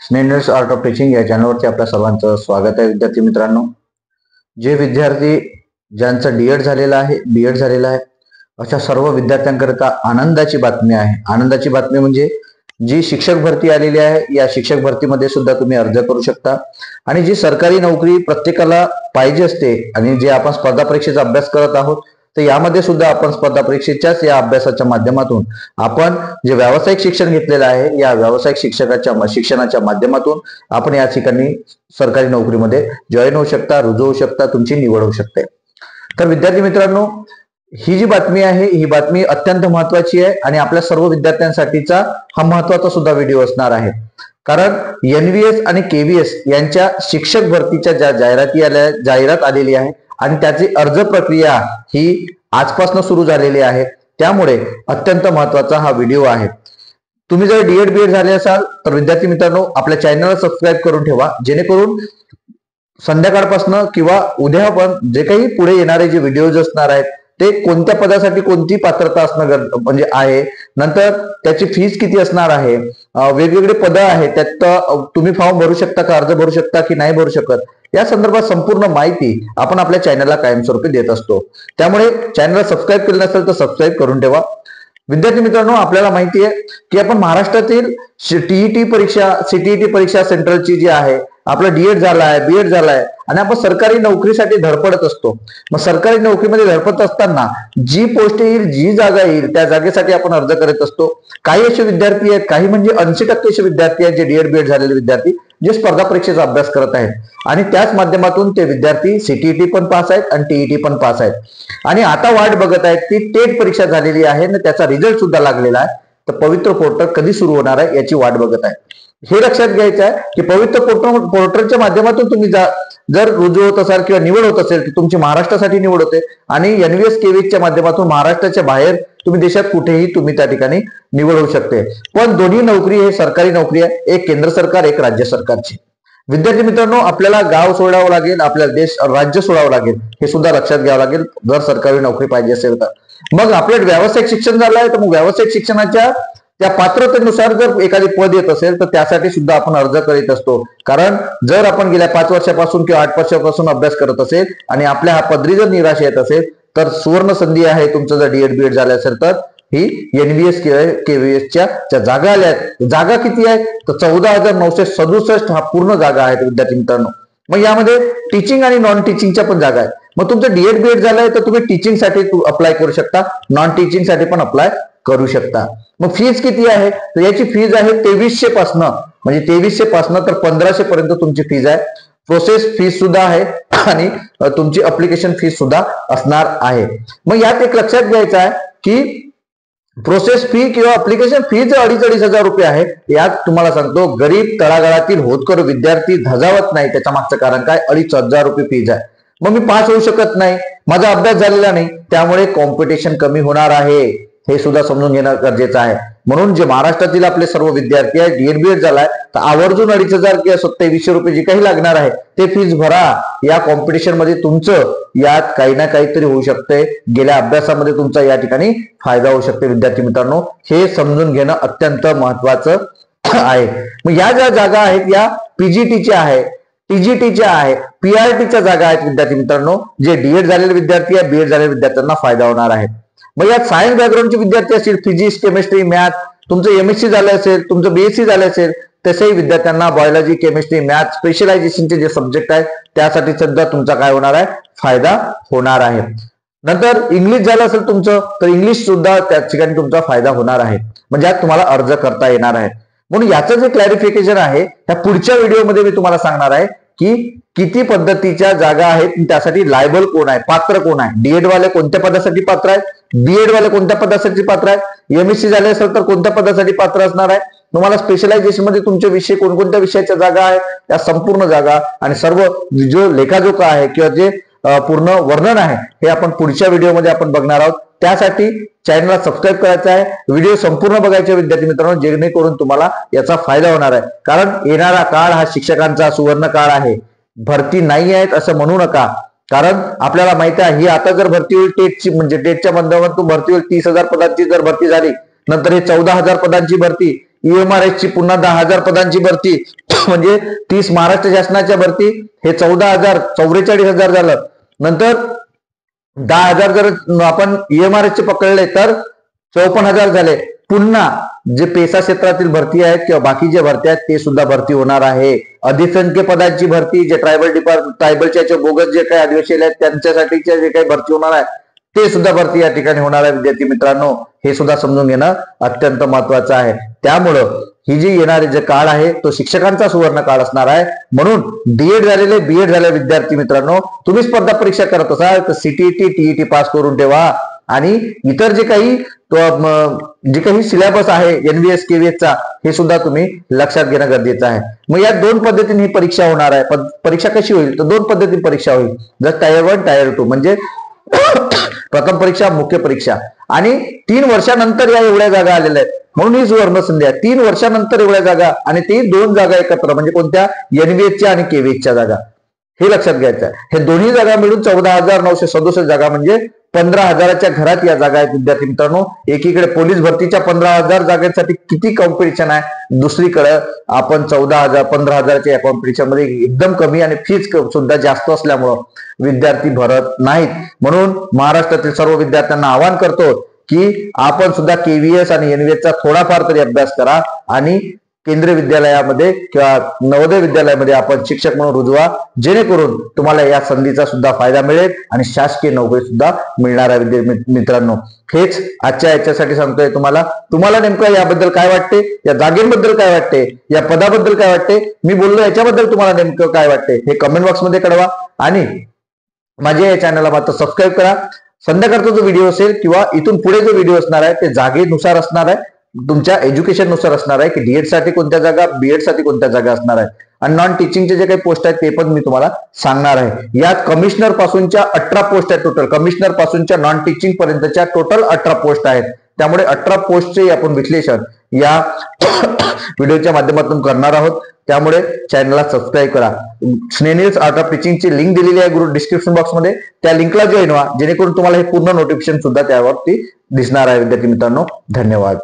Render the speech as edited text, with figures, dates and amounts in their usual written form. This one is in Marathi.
स्नेहर्स आर्ट ऑफ टीचिंग या चॅनलवरती आपल्या सर्वांचं स्वागत आहे. विद्यार्थी मित्रांनो, जे विद्यार्थी ज्यांचं डीएड झालेलं आहे, बीएड झालेलं आहे, अशा सर्व विद्यार्थ्यांकरिता आनंदाची बातमी आहे. आनंदाची बातमी म्हणजे जी शिक्षक भरती आलेली आहे, या शिक्षक भरतीमध्ये सुद्धा तुम्ही अर्ज करू शकता. आणि जी सरकारी नोकरी प्रत्येकाला पाहिजे असते आणि जे आपण स्पर्धा परीक्षेचा अभ्यास करत आहोत, तर यामध्ये सुद्धा आपण स्पर्धा परीक्षेच्याच या अभ्यासाच्या माध्यमातून आपण जे व्यावसायिक शिक्षण घेतलेलं आहे, या व्यावसायिक शिक्षणाच्या माध्यमातून आपण या ठिकाणी सरकारी नोकरीमध्ये जॉईन होऊ शकता, रुजू होऊ शकता, तुमची निवड होऊ शकते. तर विद्यार्थी मित्रांनो, ही जी बातमी आहे, ही बातमी अत्यंत महत्वाची आहे आणि आपल्या सर्व विद्यार्थ्यांसाठीचा हा महत्वाचा सुद्धा व्हिडिओ असणार आहे. कारण एनव्हीएस आणि केव्हीएस यांच्या शिक्षक भरतीच्या ज्या जाहिरात आलेली आहे आणि त्याची अर्ज प्रक्रिया ही आजपासून सुरू झालेली आहे, त्यामुळे अत्यंत महत्वाचा हा व्हिडिओ आहे. तुम्ही जर डीएड बीएड झाले असाल तर विद्यार्थी मित्रांनो, आपल्या चॅनलला सबस्क्राईब करून ठेवा, जेणेकरून संध्याकाळपासून किंवा उद्या पण जे काही पुढे येणारे जे व्हिडिओज असणार आहेत ते कोणत्या पदासाठी कोणती पात्रता असणं म्हणजे आहे, नंतर त्याची फीस किती असणार आहे, वेगवेगळे पद आहेत, त्यात तुम्ही फॉर्म भरू शकता का, अर्ज भरू शकता की नाही भरू शकत, या संदर्भात संपूर्ण माहिती आपण आपल्या चॅनलला कायमस्वरूपी देत असतो. त्यामुळे चॅनलला सबस्क्राईब केलं नसेल तर सबस्क्राईब करून ठेवा. विद्यार्थी मित्रांनो, आपल्याला माहिती आहे की आपण महाराष्ट्रातील टीईटी परीक्षा, सीटीईटी परीक्षा सेंट्रलची जी आहे, आपलं डीएड झालाय, बीएड झालाय आणि आपण सरकारी नोकरीसाठी धडपडत असतो. मग सरकारी नोकरीमध्ये धडपडत असताना जी पोस्ट येईल, जी जागा येईल, त्या जागेसाठी आपण अर्ज करत असतो. काही असे विद्यार्थी आहेत, काही म्हणजे 80% असे विद्यार्थी आहेत जे डीएड बीएड झालेले विद्यार्थी जे स्पर्धा परीक्षेचा अभ्यास करत आहेत आणि त्याच माध्यमातून ते विद्यार्थी सीटीईटी पण पास आहेत आणि टीईटी पण पास आहेत आणि आता वाट बघत आहेत की टेट परीक्षा झालेली आहे आणि त्याचा रिझल्ट सुद्धा लागलेला आहे. तर पवित्र पोर्टल कधी सुरू होणार आहे याची वाट बघत आहे. हे लक्षात घ्यायचं आहे की पवित्र पोर्टलच्या माध्यमातून तुम्ही जर रुजू होत असाल किंवा निवड होत असेल तर तुमची महाराष्ट्रासाठी निवड होते आणि एनव्हीएस केव्हीएसच्या माध्यमातून महाराष्ट्राच्या बाहेर तुम्ही देशात कुठेही तुम्ही त्या ठिकाणी निवड होऊ शकते. पण दोन्ही नोकरी हे सरकारी नोकरी आहे, एक केंद्र सरकार, एक राज्य सरकारची. विद्यार्थी मित्रांनो, आपल्याला गाव सोडावं लागेल, आपल्याला राज्य सोडावं लागेल, हे सुद्धा लक्षात घ्यावं लागेल जर सरकारी नोकरी पाहिजे असेल तर. मग आपल्याला व्यावसायिक शिक्षण झालं आहे तर मग व्यावसायिक शिक्षणाच्या त्या पात्रतेनुसार जर एखादी पद येत असेल तर त्यासाठी सुद्धा आपण अर्ज करीत असतो. कारण जर आपण गेल्या 5 वर्षापासून किंवा 8 वर्षापासून अभ्यास करत असेल आणि आपल्या हा पदरी जर निराश येत असेल तर सुवर्ण संधी आहे. तुमचं जर डीएड बीएड झालं असेल तर ही एनव्हीएस केव्हीएसच्या जागा आल्या आहेत. जागा किती आहेत तर 14,967 हा पूर्ण जागा आहेत विद्यार्थी मित्रांनो. मग यामध्ये टीचिंग आणि नॉन टीचिंगच्या पण जागा आहेत. मग तुमचं डीएड बीएड झालंय तर तुम्ही टीचिंग साठी अप्लाय करू शकता, नॉन टीचिंग साठी पण अप्लाय करू शकता. मग फीज किती आहे तर याची फीज आहे 2300 पासनं, म्हणजे 2300 पासनं तर 1500 पर्यंत तुमची फीज आहे. प्रोसेस फीस सुद्धा आहे आणि तुमची अप्लिकेशन फीस सुद्धा असणार आहे. मग यात एक लक्षात घ्यायचं आहे की प्रोसेस फी किंवा अप्लिकेशन फी जर 2,500 रुपये आहे, यात तुम्हाला सांगतो गरीब तळागाळातील होतकर विद्यार्थी धजावत नाही. त्याच्या मागचं कारण काय, 2,500 रुपये फीज आहे. मग मी पास होऊ शकत नाही, माझा अभ्यास झालेला नाही, त्यामुळे कॉम्पिटिशन कमी होणार आहे, हे सुद्धा समजून घेणं गरजेचं आहे. म्हणून जे महाराष्ट्रातील आपले सर्व विद्यार्थी आहेत, डीएड बीएड झालाय तर आवर्जून 2,500 किंवा 2,700 रुपये जे काही लागणार आहे ते फीज भरा. या कॉम्पिटिशन मध्ये तुमचं यात काही ना काहीतरी होऊ शकते, गेल्या अभ्यासामध्ये तुमचा या ठिकाणी फायदा होऊ शकते. विद्यार्थी मित्रांनो, हे समजून घेणं अत्यंत महत्वाचं आहे. मग या ज्या जागा आहेत या पीजीटीच्या आहे, टीजीटीच्या आहे, पीआरटीच्या जागा आहेत विद्यार्थी मित्रांनो. जे डीएड झालेले विद्यार्थी आहे, बीएड झालेल्या विद्यार्थ्यांना फायदा होणार आहे. मग यात सायन्स बॅकग्राऊंडचे विद्यार्थी असतील, फिजिक्स, केमिस्ट्री, मॅथ, तुमचं एमएससी झालं असेल, तुमचं बीएससी झालं असेल, तसेही विद्यार्थ्यांना बायोलॉजी, केमिस्ट्री, मॅथ स्पेशलायझेशनचे जे सब्जेक्ट आहेत त्यासाठी सुद्धा तुमचा काय होणार आहे, फायदा होणार आहे. नंतर इंग्लिश झालं असेल तुमचं तर इंग्लिश सुद्धा त्या ठिकाणी तुमचा फायदा होणार आहे, म्हणजे यात तुम्हाला अर्ज करता येणार आहे. म्हणून याचं जे क्लॅरिफिकेशन आहे त्या पुढच्या व्हिडिओमध्ये मी तुम्हाला सांगणार आहे की किती पद्धतीच्या जागा आहेत, त्यासाठी लायबल कोण आहे, पात्र कोण आहे, डीएड वाले कोणत्या पदासाठी पात्र आहेत, बीएड वाले कोणत्या पदासाठी पात्र आहेत, एमएससी झाले असेल तर कोणत्या पदासाठी पात्र असणार आहे, तुम्हाला स्पेशलायझेशन मध्ये तुमचे विषय कोणकोणत्या विषयाच्या जागा आहेत, त्या संपूर्ण जागा आणि सर्व जो लेखाजोखा आहे किंवा जे पूर्ण वर्णन आहे हे आपण पुढच्या व्हिडिओमध्ये आपण बघणार आहोत. त्यासाठी चॅनलला सबस्क्राईब करायचं आहे, व्हिडिओ संपूर्ण बघायचे विद्यार्थी मित्रांनो, जेणेकरून तुम्हाला याचा फायदा होणार आहे. कारण येणारा काळ हा शिक्षकांचा सुवर्ण काळ आहे. भरती नाही आहेत असं म्हणू नका, कारण आपल्याला माहिती आहे ही आता जर भरती होईल टेटची, म्हणजे टेटच्या माध्यमातून भरती होईल, 30,000 पदांची जर भरती झाली, नंतर हे 14,000 पदांची भरती, EMRS ची पुन्हा 10,000 पदांची भरती म्हणजे 30 महाराष्ट्र शासनाच्या भरती, हे 14,000 44,000 झालं. नंतर 10,000 जर आपण EMRS चे पकडले तर 54,000 झाले. पुन्हा जे पेसा क्षेत्रातील भरती आहेत किंवा बाकी जे भरती आहेत ते सुद्धा भरती होणार आहे. अधिसंख्य पदांची भरती, जे ट्रायबलच्या बोगस जे काही आदिवासी आहेत त्यांच्यासाठीच्या जे काही भरती होणार आहे ते सुद्धा भरती या ठिकाणी होणार आहे. विद्यार्थी मित्रांनो, हे सुद्धा समजून घेणं अत्यंत महत्वाचं आहे. त्यामुळं ही जी येणारे जे काळ आहे तो शिक्षकांचा सुवर्ण काळ असणार आहे. म्हणून डीएड झालेले, बीएड झालेले विद्यार्थी मित्रांनो, तुम्ही स्पर्धा परीक्षा करत असाल तर सीटीईटी, टीईटी पास करून ठेवा आणि इतर जे काही सिलेबस आहे NVS KVS चा हे सुद्धा तुम्ही लक्षात घेणं गरजेचं आहे. मग या दोन पद्धतीने ही परीक्षा होणार आहे. परीक्षा कशी होईल तर दोन पद्धतीने परीक्षा होईल. जर टायर 1 टायर 2 म्हणजे प्रथम परीक्षा, मुख्य परीक्षा, आणि 3 वर्षानंतर या एवढ्या जागा आलेल्या आहेत. म्हणून ही सुवर्ण संधी आहे. 3 वर्षानंतर एवढ्या जागा, आणि ती 2 जागा एकत्र, म्हणजे कोणत्या, NVS च्या आणि KVS च्या जागा, हे लक्षात घ्यायचं आहे. हे दोन्ही जागा मिळून 14,967 जागा म्हणजे 15,000च्या घरात या जागा आहेत. विद्यार्थी मित्रांनो, एकीकडे पोलीस भरतीच्या 15,000 जागांसाठी किती कॉम्पिटिशन आहे, दुसरीकडे आपण 15,000च्या या कॉम्पिटिशन मध्ये एकदम कमी आणि फीज सुद्धा जास्त असल्यामुळं विद्यार्थी भरत नाहीत. म्हणून महाराष्ट्रातील सर्व विद्यार्थ्यांना आवाहन करतो की आपण सुद्धा KVS आणि NVS चा थोडाफार तरी अभ्यास करा आणि केंद्रीय विद्यालयामध्ये किंवा नवोदय विद्यालयामध्ये आपण शिक्षक म्हणून रुजवा, जेणेकरून तुम्हाला या संधीचा सुद्धा फायदा मिळेल आणि शासकीय नोकरी सुद्धा मिळणार आहे. विद्यार्थी मित्रांनो, हेच आजच्या याच्यासाठी सांगतोय तुम्हाला नेमकं याबद्दल काय वाटते, या जागेबद्दल काय वाटते, या पदाबद्दल काय वाटते, मी बोललो याच्याबद्दल तुम्हाला नेमकं काय वाटते हे कमेंट बॉक्समध्ये कळवा. आणि माझ्या या चॅनलला मात्र सबस्क्राईब करा. संध्याकाळचा जो व्हिडिओ असेल किंवा इथून पुढे जो व्हिडिओ असणार आहे ते जागेनुसार असणार आहे, तुमच्या एज्युकेशन नुसार असणार आहे की डीएड साठी कोणत्या जागा, बीएड साठी कोणत्या जागा असणार आहे, आणि नॉन टीचिंगचे जे काही पोस्ट आहेत ते पण मी तुम्हाला सांगणार आहे. यात कमिशनर पासूनच्या 18 पोस्ट आहेत टोटल, कमिशनर पासूनच्या नॉन टीचिंग पर्यंतच्या टोटल 18 पोस्ट आहेत. त्यामुळे 18 पोस्टचे आपण विश्लेषण या व्हिडिओच्या माध्यमातून करणार आहोत. त्यामुळे चॅनलला सबस्क्राईब करा. स्नेनिल्स आर्ट ऑफ टीचिंगची लिंक दिलेली आहे ग्रुप डिस्क्रिप्शन बॉक्समध्ये, त्या लिंकला जॉईन व्हा, जेणेकरून तुम्हाला हे पूर्ण नोटिफिकेशन सुद्धा त्यावरती दिसणार आहे. विद्यार्थी मित्रांनो, धन्यवाद.